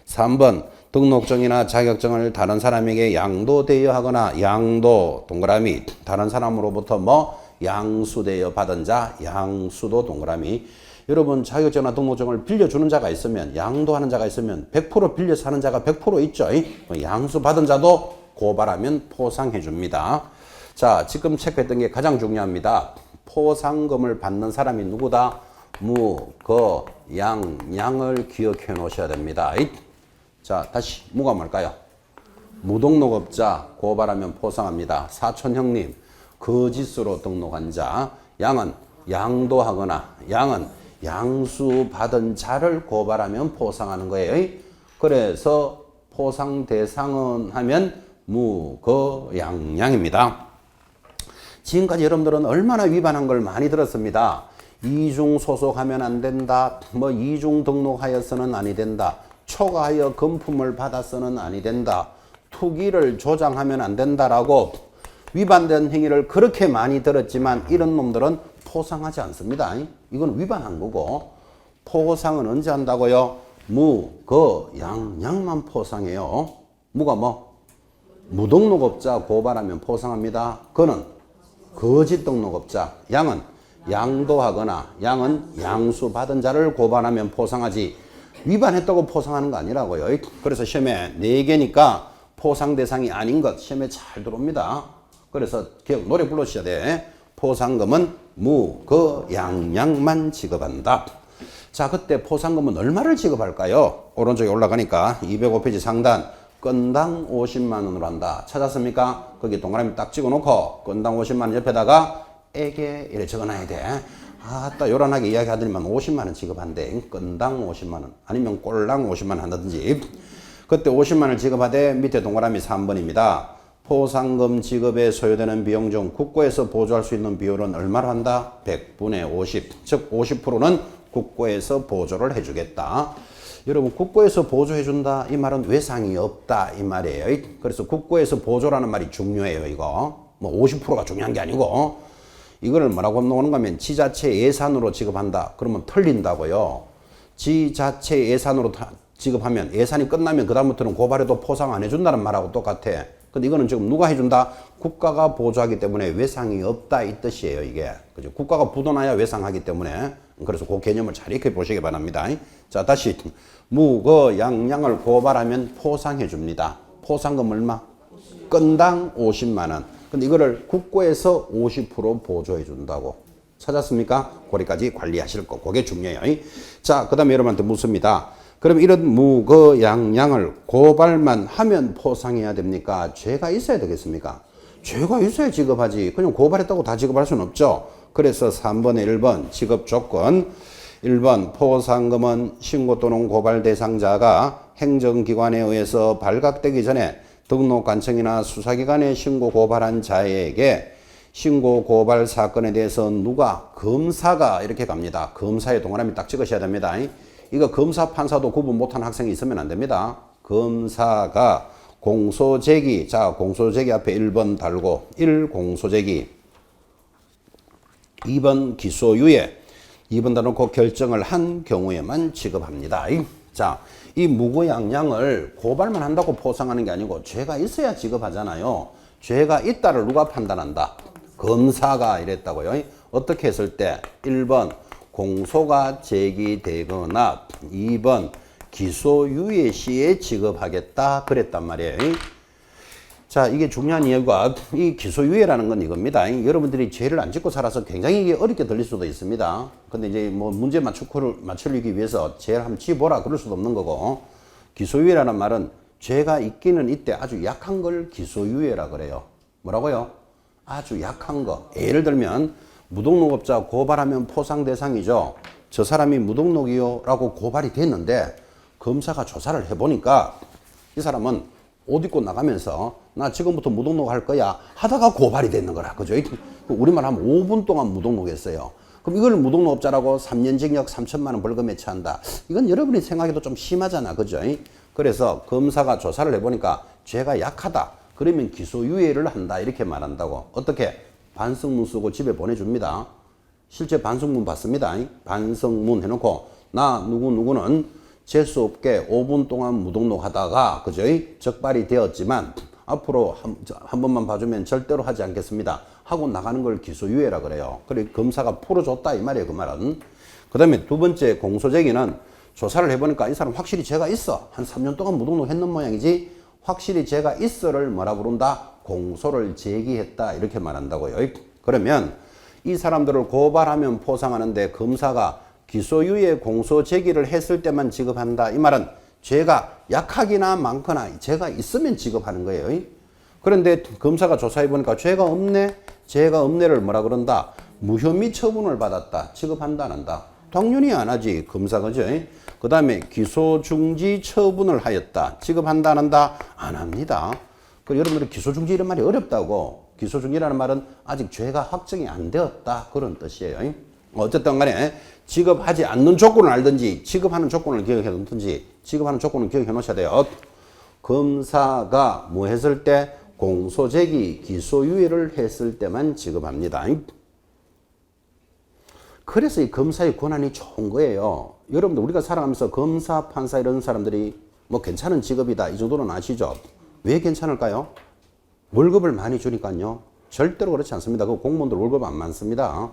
Speaker 1: 3번 등록증이나 자격증을 다른 사람에게 양도되어 하거나 양도 동그라미 다른 사람으로부터 뭐 양수되어 받은 자. 양수도 동그라미. 여러분 자격증이나 등록증을 빌려주는 자가 있으면 양도하는 자가 있으면 100% 빌려서 하는 자가 100% 있죠. 양수 받은 자도 고발하면 포상해 줍니다. 자, 지금 체크했던 게 가장 중요합니다. 포상금을 받는 사람이 누구다? 양을 기억해 놓으셔야 됩니다. 자, 다시 무가 뭘까요? 무등록업자 고발하면 포상합니다. 사촌 형님 거짓으로 등록한 자. 양은 양도하거나 양은 양수 받은 자를 고발하면 포상하는 거예요. 그래서 포상 대상은 하면 무거양양입니다. 지금까지 여러분들은 얼마나 위반한 걸 많이 들었습니다. 이중 소속하면 안 된다. 뭐 이중 등록하여서는 아니 된다. 초과하여 금품을 받아서는 아니 된다. 투기를 조장하면 안 된다라고 위반된 행위를 그렇게 많이 들었지만 이런 놈들은 포상하지 않습니다. 이건 위반한 거고 포상은 언제 한다고요? 무거양양만 포상해요. 무가 뭐? 무등록업자 고발하면 포상합니다. 그는 거짓 등록업자. 양은 양도하거나 양은 양수 받은 자를 고발하면 포상하지 위반했다고 포상하는 거 아니라고요. 그래서 시험에 4개니까 포상 대상이 아닌 것 시험에 잘 들어옵니다. 그래서 기억 노래 불러주셔야 돼. 포상금은 무거양양만 지급한다. 자, 그때 포상금은 얼마를 지급할까요? 오른쪽에 올라가니까 205페이지 상단 건당 50만 원으로 한다. 찾았습니까? 거기 동그라미 딱 찍어놓고 건당 50만 원 옆에다가 에게 이래 적어놔야 돼. 아따 요란하게 이야기하더니만 50만 원 지급한대. 건당 50만 원 아니면 꼴랑 50만 원 한다든지. 그때 50만 원을 지급하되 밑에 동그라미 3번입니다. 포상금 지급에 소요되는 비용 중 국고에서 보조할 수 있는 비율은 얼마로 한다? 100분의 50. 즉 50%는 국고에서 보조를 해주겠다. 여러분 국고에서 보조해준다 이 말은 외상이 없다 이 말이에요. 그래서 국고에서 보조라는 말이 중요해요. 이거 뭐 50%가 중요한 게 아니고 이거를 뭐라고 놓는 거면 지자체 예산으로 지급한다 그러면 털린다고요. 지자체 예산으로 지급하면 예산이 끝나면 그 다음부터는 고발해도 포상 안 해준다는 말하고 똑같아. 근데 이거는 지금 누가 해준다? 국가가 보조하기 때문에 외상이 없다 이 뜻이에요. 이게 그죠? 국가가 부도나야 외상하기 때문에. 그래서 그 개념을 잘 익혀 보시기 바랍니다. 자, 다시 무거양양을 고발하면 포상해 줍니다. 포상금 얼마? 건당 50만 원. 근데 이거를 국고에서 50% 보조해 준다고. 찾았습니까? 고리까지 관리하실 거. 그게 중요해요. 자, 그 다음에 여러분한테 묻습니다. 그럼 이런 무거양양을 고발만 하면 포상해야 됩니까? 죄가 있어야 되겠습니까? 죄가 있어야 지급하지. 그냥 고발했다고 다 지급할 수는 없죠. 그래서 3번에 1번 지급 조건. 1번 포상금은 신고 또는 고발 대상자가 행정기관에 의해서 발각되기 전에 등록관청이나 수사기관에 신고 고발한 자에게 신고 고발 사건에 대해서 누가 검사가 이렇게 갑니다. 검사의 동그라미 딱 찍으셔야 됩니다. 이거 검사 판사도 구분 못하는 학생이 있으면 안 됩니다. 검사가 공소제기, 자 공소제기 앞에 1번 달고 1 공소제기, 2번 기소유예, 2번 달아놓고 결정을 한 경우에만 지급합니다. 자, 이 무고양양을 고발만 한다고 포상하는 게 아니고 죄가 있어야 지급하잖아요. 죄가 있다를 누가 판단한다? 검사가 이랬다고요. 어떻게 했을 때 1번 공소가 제기되거나 2번 기소유예 시에 지급하겠다 그랬단 말이에요. 자, 이게 중요한 이유가 이 기소유예라는 건 이겁니다. 여러분들이 죄를 안 짓고 살아서 굉장히 이게 어렵게 들릴 수도 있습니다. 근데 이제 뭐 문제 맞추기 위해서 죄를 한번 지어보라 그럴 수도 없는 거고, 기소유예라는 말은 죄가 있기는 있대 아주 약한 걸 기소유예라 그래요. 뭐라고요? 아주 약한 거. 예를 들면 무등록업자 고발하면 포상 대상이죠. 저 사람이 무등록이요 라고 고발이 됐는데 검사가 조사를 해보니까 이 사람은 옷 입고 나가면서 나 지금부터 무등록 할 거야 하다가 고발이 됐는 거라. 그죠? 우리말 하면 5분 동안 무등록했어요. 그럼 이걸 무등록업자라고 3년 징역 3천만 원 벌금에 처한다. 이건 여러분이 생각해도 좀 심하잖아. 그죠? 그래서 검사가 조사를 해보니까 죄가 약하다. 그러면 기소유예를 한다. 이렇게 말한다고. 어떻게? 반성문 쓰고 집에 보내줍니다. 실제 반성문 받습니다. 반성문 해놓고 나 누구누구는 재수없게 5분 동안 무등록하다가 그죠? 적발이 되었지만 앞으로 한 번만 봐주면 절대로 하지 않겠습니다 하고 나가는 걸 기소유예라 그래요. 그래 검사가 풀어줬다 이 말이에요. 그 말은. 그 다음에 두 번째 공소제기는 조사를 해보니까 이 사람 확실히 죄가 있어. 한 3년 동안 무등록했는 모양이지. 확실히 죄가 있어를 뭐라 부른다? 공소를 제기했다 이렇게 말한다고요. 그러면 이 사람들을 고발하면 포상하는데 검사가 기소유예 공소 제기를 했을 때만 지급한다. 이 말은 죄가 약하기나 많거나 죄가 있으면 지급하는 거예요. 그런데 검사가 조사해 보니까 죄가 없네. 죄가 없네를 뭐라 그런다? 무혐의 처분을 받았다. 지급한다 안 한다? 당연히 안 하지. 검사 그죠? 그 다음에 기소중지 처분을 하였다. 지급한다 안 한다? 안 합니다. 여러분들이 기소중지 이런 말이 어렵다고. 기소중지라는 말은 아직 죄가 확정이 안 되었다 그런 뜻이에요. 어쨌든 간에 지급하지 않는 조건을 알든지 지급하는 조건을 기억해 놓든지 지급하는 조건을 기억해 놓으셔야 돼요. 검사가 뭐 했을 때? 공소제기 기소유예를 했을 때만 지급합니다. 그래서 이 검사의 권한이 좋은 거예요. 여러분들 우리가 살아가면서 검사, 판사 이런 사람들이 뭐 괜찮은 직업이다 이 정도는 아시죠? 왜 괜찮을까요? 월급을 많이 주니까요. 절대로 그렇지 않습니다. 그 공무원들 월급 안 많습니다.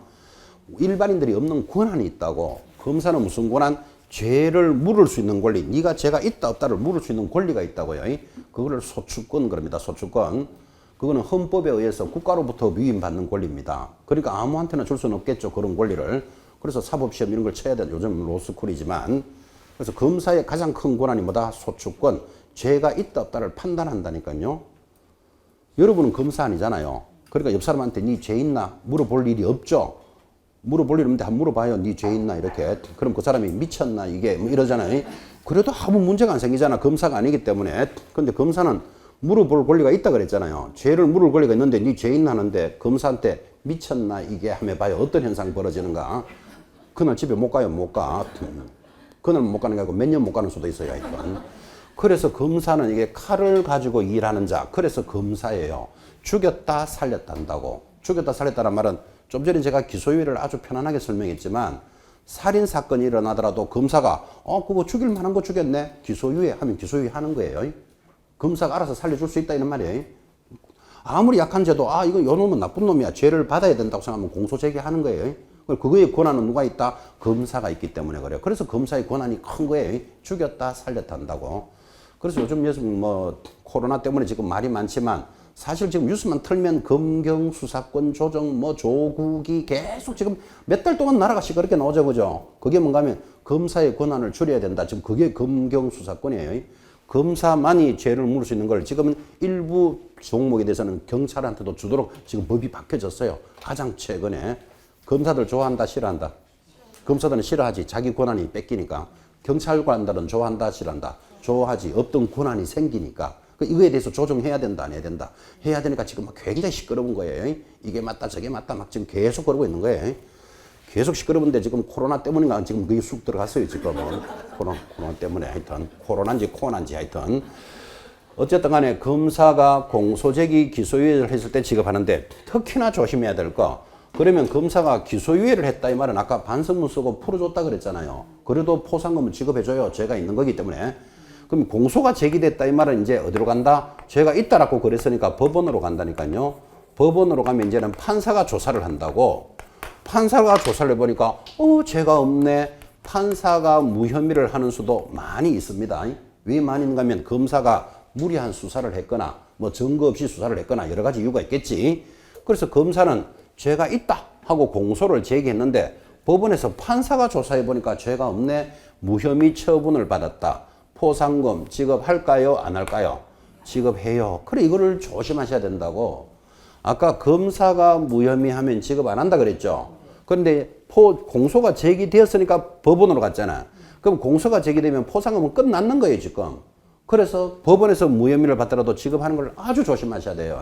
Speaker 1: 일반인들이 없는 권한이 있다고. 검사는 무슨 권한? 죄를 물을 수 있는 권리. 네가 죄가 있다 없다를 물을 수 있는 권리가 있다고요. 그거를 소추권 그럽니다. 소추권. 그거는 헌법에 의해서 국가로부터 위임받는 권리입니다. 그러니까 아무한테나 줄 수는 없겠죠. 그런 권리를. 그래서 사법시험 이런 걸 쳐야 돼. 요즘 로스쿨이지만. 그래서 검사의 가장 큰 권한이 뭐다? 소추권. 죄가 있다 없다를 판단한다니까요. 여러분은 검사 아니잖아요. 그러니까 옆 사람한테 네 죄 있나 물어볼 일이 없죠. 물어볼 일 없는데 한번 물어봐요. 네 죄 있나 이렇게. 그럼 그 사람이 미쳤나 이게 뭐 이러잖아요. 그래도 아무 문제가 안 생기잖아. 검사가 아니기 때문에. 근데 검사는 물어볼 권리가 있다 그랬잖아요. 죄를 물을 권리가 있는데 네 죄 있나 하는데 검사한테 미쳤나 이게 하면 봐요. 어떤 현상이 벌어지는가. 그날 집에 못 가요. 못 가. 그날 못 가는 게 아니고 몇 년 못 가는 수도 있어요. 하여튼. 그래서 검사는 이게 칼을 가지고 일하는 자. 그래서 검사예요. 죽였다 살렸다 한다고. 죽였다 살렸다는 말은 좀 전에 제가 기소유예를 아주 편안하게 설명했지만 살인사건이 일어나더라도 검사가 그거 죽일 만한 거 죽였네. 기소유예 하면 기소유예 하는 거예요. 검사가 알아서 살려줄 수 있다 이런 말이에요. 아무리 약한 죄도 이거 요 놈은 나쁜 놈이야. 죄를 받아야 된다고 생각하면 공소제기하는 거예요. 그거의 권한은 누가 있다? 검사가 있기 때문에 그래요. 그래서 검사의 권한이 큰 거예요. 죽였다 살렸다 한다고. 그래서 요즘 뭐 코로나 때문에 지금 말이 많지만 사실 지금 뉴스만 틀면 검경 수사권 조정 뭐 조국이 계속 지금 몇 달 동안 나라가 시끄럽게 나오죠, 그죠? 그게 뭔가 하면 검사의 권한을 줄여야 된다. 지금 그게 검경 수사권이에요. 검사만이 죄를 물을 수 있는 걸 지금은 일부 종목에 대해서는 경찰한테도 주도록 지금 법이 바뀌어졌어요. 가장 최근에 검사들 좋아한다, 싫어한다? 검사들은 싫어하지. 자기 권한이 뺏기니까. 경찰관들은 좋아한다, 싫어한다? 좋아하지. 없던 권한이 생기니까. 이거에 대해서 조정해야 된다, 안 해야 된다? 해야 되니까 지금 막 굉장히 시끄러운 거예요. 이게 맞다, 저게 맞다, 막 지금 계속 그러고 있는 거예요. 계속 시끄러운데 지금 코로나 때문인가 지금 그게 쑥 들어갔어요, 지금은. 코로나 때문에 하여튼. 코로나인지 코난지 하여튼. 어쨌든 간에 검사가 공소제기 기소유예를 했을 때 지급하는데 특히나 조심해야 될 거. 그러면 검사가 기소유예를 했다 이 말은 아까 반성문 쓰고 풀어줬다 그랬잖아요. 그래도 포상금을 지급해줘요. 죄가 있는 거기 때문에. 그럼 공소가 제기됐다 이 말은 이제 어디로 간다? 죄가 있다라고 그랬으니까 법원으로 간다니까요. 법원으로 가면 이제는 판사가 조사를 한다고. 판사가 조사를 해보니까 죄가 없네. 판사가 무혐의를 하는 수도 많이 있습니다. 왜 많이 있는가 하면 검사가 무리한 수사를 했거나 뭐 증거 없이 수사를 했거나 여러 가지 이유가 있겠지. 그래서 검사는 죄가 있다 하고 공소를 제기했는데 법원에서 판사가 조사해 보니까 죄가 없네. 무혐의 처분을 받았다. 포상금 지급할까요? 안 할까요? 지급해요. 그래 이거를 조심하셔야 된다고. 아까 검사가 무혐의하면 지급 안 한다 그랬죠. 그런데 공소가 제기되었으니까 법원으로 갔잖아. 그럼 공소가 제기되면 포상금은 끝났는 거예요 지금. 그래서 법원에서 무혐의를 받더라도 지급하는 걸 아주 조심하셔야 돼요.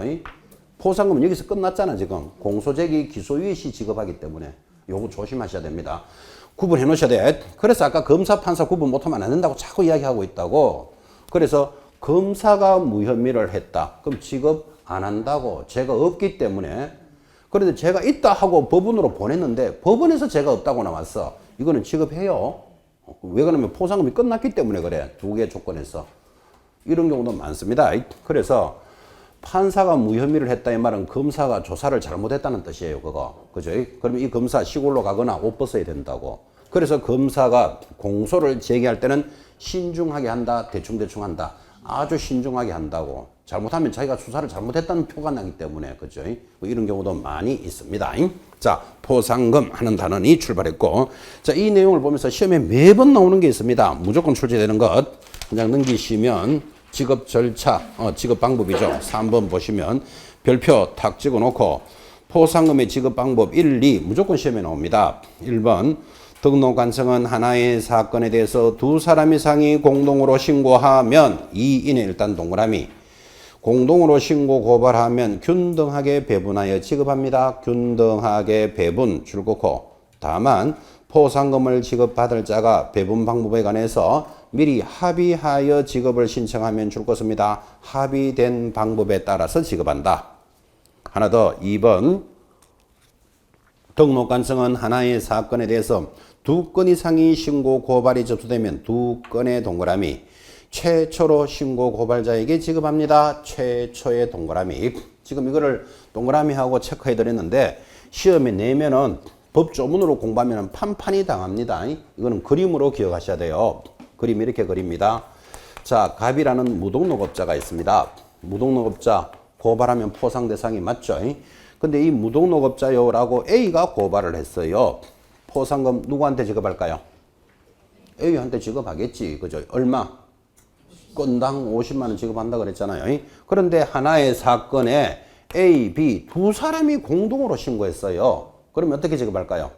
Speaker 1: 포상금은 여기서 끝났잖아 지금. 공소제기 기소유예 시 지급하기 때문에 요거 조심하셔야 됩니다. 구분해 놓으셔야 돼. 그래서 아까 검사 판사 구분 못하면 안 된다고 자꾸 이야기하고 있다고. 그래서 검사가 무혐의를 했다. 그럼 지급 안 한다고. 죄가 없기 때문에. 그런데 죄가 있다 하고 법원으로 보냈는데 법원에서 죄가 없다고 나왔어. 이거는 지급해요. 왜 그러냐면 포상금이 끝났기 때문에 그래. 두 개 조건에서. 이런 경우도 많습니다. 그래서 판사가 무혐의를 했다 이 말은 검사가 조사를 잘못했다는 뜻이에요. 그거. 그죠? 그러면 이 검사 시골로 가거나 옷 벗어야 된다고. 그래서 검사가 공소를 제기할 때는 신중하게 한다. 대충대충 한다. 아주 신중하게 한다고. 잘못하면 자기가 수사를 잘못했다는 표가 나기 때문에. 그죠? 뭐 이런 경우도 많이 있습니다. 자, 포상금 하는 단원이 출발했고. 자, 이 내용을 보면서 시험에 매번 나오는 게 있습니다. 무조건 출제되는 것. 그냥 넘기시면 지급 절차, 지급 방법이죠. 3번 보시면 별표 탁 찍어 놓고 포상금의 지급 방법 1, 2 무조건 시험에 나옵니다. 1번 등록 간성은 하나의 사건에 대해서 두 사람 이상이 공동으로 신고하면 2인의 일단 동그라미. 공동으로 신고 고발하면 균등하게 배분하여 지급합니다. 균등하게 배분 줄긋고. 다만 포상금을 지급받을 자가 배분 방법에 관해서 미리 합의하여 지급을 신청하면 줄 것입니다. 합의된 방법에 따라서 지급한다. 하나 더 2번 등록 간성은 하나의 사건에 대해서 두 건 이상이 신고 고발이 접수되면 두 건의 동그라미 최초로 신고 고발자에게 지급합니다. 최초의 동그라미. 지금 이거를 동그라미하고 체크해 드렸는데 시험에 내면은 법조문으로 공부하면 판판이 당합니다. 이거는 그림으로 기억하셔야 돼요. 그림 이렇게 그립니다. 자, 갑이라는 무등록업자가 있습니다. 무등록업자 고발하면 포상 대상이 맞죠? 근데 이 무등록업자요라고 A가 고발을 했어요. 포상금 누구한테 지급할까요? A한테 지급하겠지. 그죠? 얼마? 건당 50만 원 지급한다 그랬잖아요. 그런데 하나의 사건에 A, B 두 사람이 공동으로 신고했어요. 그러면 어떻게 지급할까요?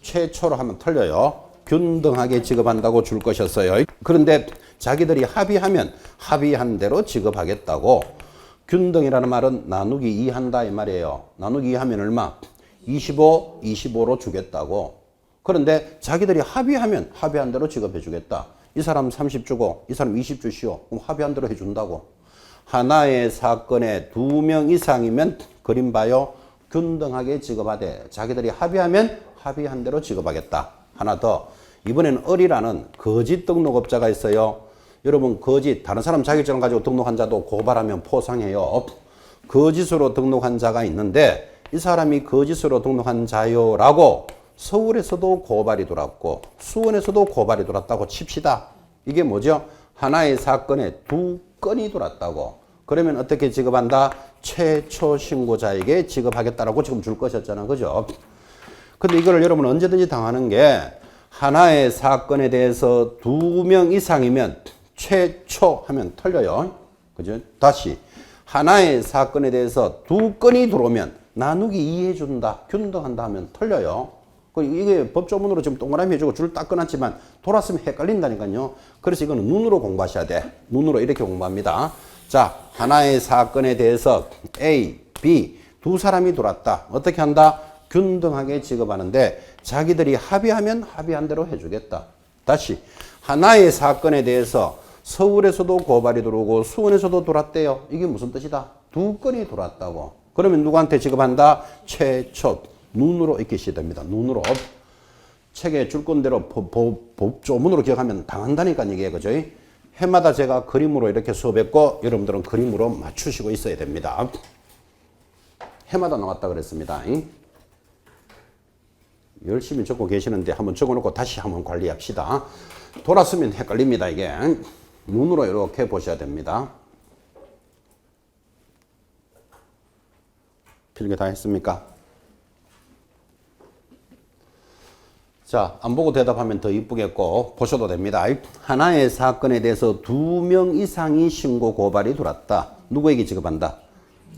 Speaker 1: 최초로 하면 틀려요. 균등하게 지급한다고 줄 것이었어요. 그런데 자기들이 합의하면 합의한 대로 지급하겠다고. 균등이라는 말은 나누기 2한다 이 말이에요. 나누기 2하면 얼마? 25, 25로 주겠다고. 그런데 자기들이 합의하면 합의한 대로 지급해 주겠다. 이 사람 30 주고 이 사람 20 주시오. 그럼 합의한 대로 해준다고. 하나의 사건에 2명 이상이면 그림 봐요. 균등하게 지급하되 자기들이 합의하면 합의한 대로 지급하겠다. 하나 더. 이번에는 을이라는 거짓 등록업자가 있어요. 여러분 거짓 다른 사람 자격증을 가지고 등록한 자도 고발하면 포상해요. 거짓으로 등록한 자가 있는데 이 사람이 거짓으로 등록한 자요라고 서울에서도 고발이 돌았고 수원에서도 고발이 돌았다고 칩시다. 이게 뭐죠? 하나의 사건에 두 건이 돌았다고. 그러면 어떻게 지급한다? 최초 신고자에게 지급하겠다라고 지금 줄 것이었잖아. 그죠? 근데 이거를 여러분 언제든지 당하는 게 하나의 사건에 대해서 2명 이상이면 최초 하면 틀려요. 그죠? 다시 하나의 사건에 대해서 2건이 들어오면 나누기 2해준다, 균등한다 하면 틀려요. 이게 법조문으로 지금 동그라미 해주고 줄 딱 끊었지만 돌았으면 헷갈린다니까요. 그래서 이거는 눈으로 공부하셔야 돼. 눈으로 이렇게 공부합니다. 자, 하나의 사건에 대해서 A, B 두 사람이 들어왔다. 어떻게 한다? 균등하게 지급하는데 자기들이 합의하면 합의한 대로 해주겠다. 다시 하나의 사건에 대해서 서울에서도 고발이 들어오고 수원에서도 들어왔대요. 이게 무슨 뜻이다? 2건이 들어왔다고. 그러면 누구한테 지급한다? 최초. 눈으로 익히셔야 됩니다. 눈으로. 책에 줄 건대로 법조문으로 기억하면 당한다니까 이게. 그죠? 해마다 제가 그림으로 이렇게 수업했고 여러분들은 그림으로 맞추시고 있어야 됩니다. 해마다 나왔다 그랬습니다. 열심히 적고 계시는데 한번 적어놓고 다시 한번 관리합시다. 돌았으면 헷갈립니다. 이게. 눈으로 이렇게 보셔야 됩니다. 필기 다 했습니까? 자, 안 보고 대답하면 더 이쁘겠고 보셔도 됩니다. 하나의 사건에 대해서 2명 이상이 신고 고발이 들어왔다. 누구에게 지급한다?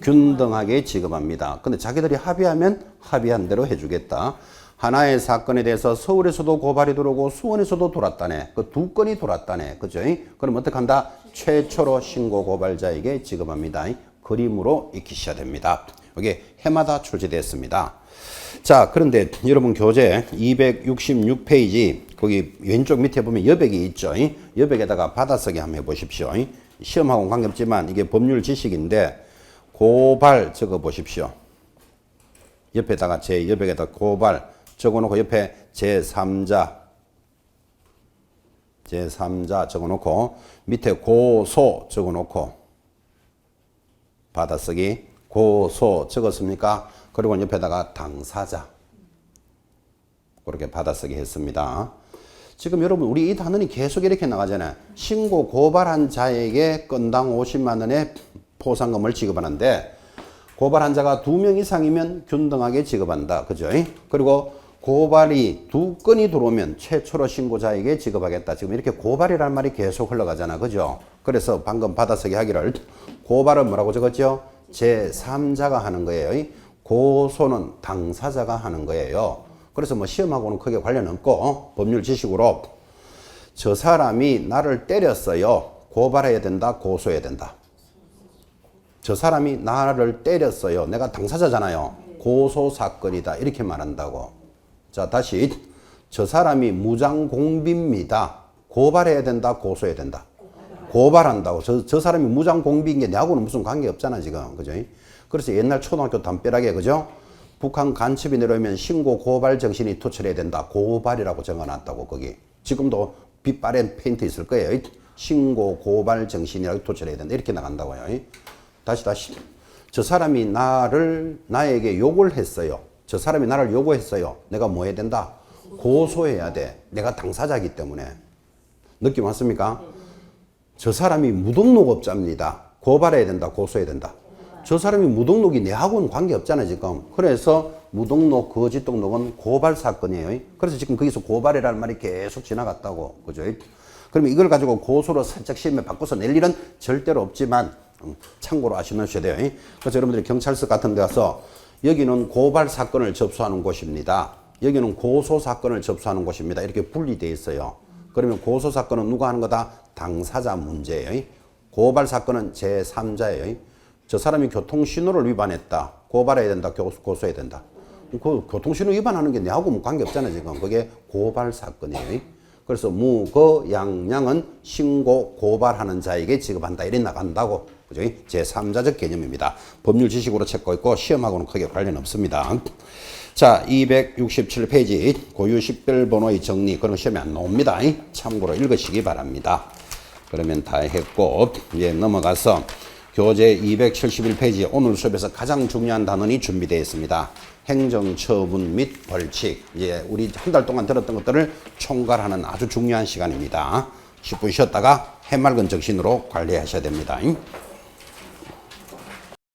Speaker 1: 균등하게 지급합니다. 근데 자기들이 합의하면 합의한 대로 해주겠다. 하나의 사건에 대해서 서울에서도 고발이 들어오고 수원에서도 들어왔다네. 그 2건이 들어왔다네. 그죠? 그럼 어떻게 한다? 최초로 신고 고발자에게 지급합니다. 그림으로 익히셔야 됩니다. 이게 해마다 출제됐습니다. 자, 그런데 여러분 교재 266페이지 거기 왼쪽 밑에 보면 여백이 있죠. 여백에다가 받아쓰기 한번 해보십시오. 시험하고는 관계없지만 이게 법률 지식인데 고발 적어 보십시오. 옆에다가 제 여백에다 고발 적어놓고 옆에 제3자 적어놓고 밑에 고소 적어놓고 받아쓰기 고소 적었습니까? 그리고 옆에다가 당사자 그렇게 받아쓰기 했습니다. 지금 여러분 우리 이 단원이 계속 이렇게 나가잖아요. 신고 고발한 자에게 건당 50만 원의 포상금을 지급하는데 고발한 자가 2명 이상이면 균등하게 지급한다. 그죠? 그리고 고발이 2건이 들어오면 최초로 신고자에게 지급하겠다. 지금 이렇게 고발이라는 말이 계속 흘러가잖아. 그죠? 그래서 방금 받아쓰기 하기를 고발은 뭐라고 적었죠? 제3자가 하는 거예요. 고소는 당사자가 하는 거예요. 그래서 뭐 시험하고는 크게 관련 없고 법률 지식으로 저 사람이 나를 때렸어요. 고발해야 된다. 고소해야 된다. 저 사람이 나를 때렸어요. 내가 당사자잖아요. 고소사건이다. 이렇게 말한다고. 자, 다시 저 사람이 무장공비입니다. 고발해야 된다. 고소해야 된다. 고발한다고. 저 사람이 무장공비인 게 내하고는 무슨 관계 없잖아 지금. 그죠? 그래서 옛날 초등학교 담벼락에 그죠? 북한 간첩이 내려오면 신고 고발 정신이 투철해야 된다. 고발이라고 적어놨다고 거기. 지금도 빛바랜 페인트 있을 거예요. 신고 고발 정신이라고 투철해야 된다. 이렇게 나간다고요. 다시. 저 사람이 나에게 욕을 했어요. 저 사람이 나를 요구했어요. 내가 뭐 해야 된다? 고소해야 돼. 내가 당사자이기 때문에. 느낌 왔습니까? 저 사람이 무등록업자입니다. 고발해야 된다. 고소해야 된다. 저 사람이 무등록이 내하고는 관계없잖아요 지금. 그래서 무등록 거짓 등록은 고발 사건이에요. 그래서 지금 거기서 고발이라는 말이 계속 지나갔다고. 그죠? 그러면 이걸 가지고 고소로 살짝 시험에 바꿔서 낼 일은 절대로 없지만 참고로 아시셔야 돼요. 그래서 여러분들이 경찰서 같은 데 가서 여기는 고발 사건을 접수하는 곳입니다. 여기는 고소 사건을 접수하는 곳입니다. 이렇게 분리되어 있어요. 그러면 고소 사건은 누가 하는 거다? 당사자 문제예요. 고발 사건은 제3자예요. 저 사람이 교통신호를 위반했다. 고발해야 된다. 고소해야 된다. 그 교통신호 위반하는 게 내하고 관계없잖아요 지금. 그게 고발 사건이에요. 그래서 무거양량은 신고 고발하는 자에게 지급한다. 이래 나간다고. 그죠? 제3자적 개념입니다. 법률 지식으로 찾고 있고 시험하고는 크게 관련 없습니다. 자, 267페이지 고유 식별 번호의 정리. 그런 시험에 안 나옵니다. 참고로 읽으시기 바랍니다. 그러면 다 했고 이제 넘어가서 교재 271페이지 오늘 수업에서 가장 중요한 단원이 준비되어 있습니다. 행정처분 및 벌칙. 이제 우리 한 달 동안 들었던 것들을 총괄하는 아주 중요한 시간입니다. 10분 쉬었다가 해맑은 정신으로 관리하셔야 됩니다.